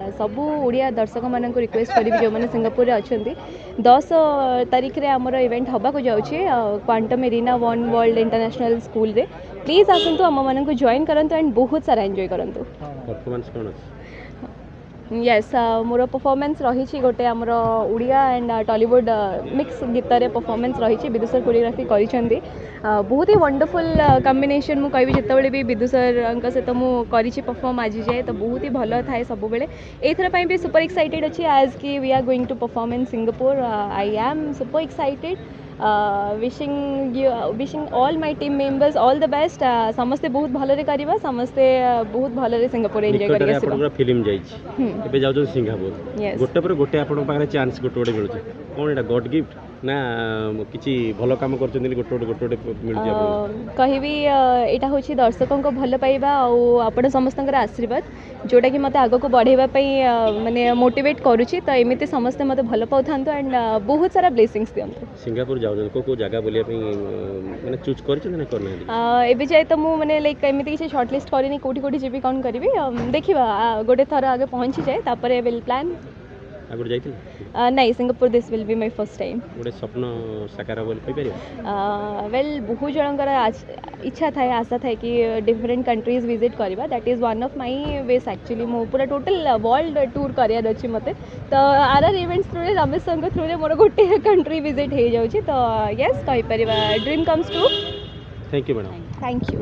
सबू ओडिया दर्शक मान रिक्वेस्ट करी जो मैंने सिंगापुर अच्छा 10 तारीख रे आमर इवेंट हवा को जाऊँचे Quantum Arena One World International School रे प्लीज आसतु आम मान जॉइन करंतु एंड बहुत सारा एंजॉय करंतु। परफॉर्मेंस कौन यस मोर परफॉर्मेंस रही गोटे आमर ओडिया एंड टॉलीवुड मिक्स गीत रे परफॉर्मेंस रही विदुसर कोरियोग्राफी करिसेंती बहुत ही वंडरफुल कॉम्बिनेशन मु कहबी जितेबाला भी विदुसर सहित मुझे परफॉर्म आज जाए तो बहुत ही भल थाए सब बेले एथर भी सुपर एक्साइटेड अच्छी एज कि we are going to perform in Singapore I am super excited wishing all my team members all the best समस्ते बहुत भल करवा समस्ते बहुत भल सिंगापुर एंजॉय करके फिल्म जाइए जाऊँ सिंगापुर गोटे पर गोटे आपण पाखे चांस गोटे गोटे मिलूँ कौन एटा गॉड गिफ्ट ना किसी भल कम कर गोटे गोटे कहबी यहाँ हूँ दर्शकों को भल पाइबा आपण समस्त आशीर्वाद जोटा कि मत आग को बढ़ावाई माने मोटिवेट करुच्ची तो एमती समस्ते मत भल पाऊ एंड बहुत सारा ब्लेसिंग्स दिंतु। सिंगापुर जाऊँ को जगह बोलिया माने चूज करना एबे जाए तो मु माने लाइक एमती किसी शॉर्टलिस्ट करनी कोठी कोठी जीवी कौन करी देखा गोटे थर आगे पहुँची जाए तापर विल प्लान आगुर जाइथिल नहीं Singapore this will be my first time गोटे स्वप्न साकार बोल कहि परिबा वेल बहुत जनकर इच्छा थाए आशा थाए कि डिफरेंट कंट्रीज विजिट करवा that is one of my ways actually मो पूरा टोटल वर्ल्ड टूर करार अच्छी मते तो our events through Ramesh sir through रे मोर गोटे कंट्री विजिट हो जाउची तो यस कहि परिबा dream comes true. Thank you madam. Thank you.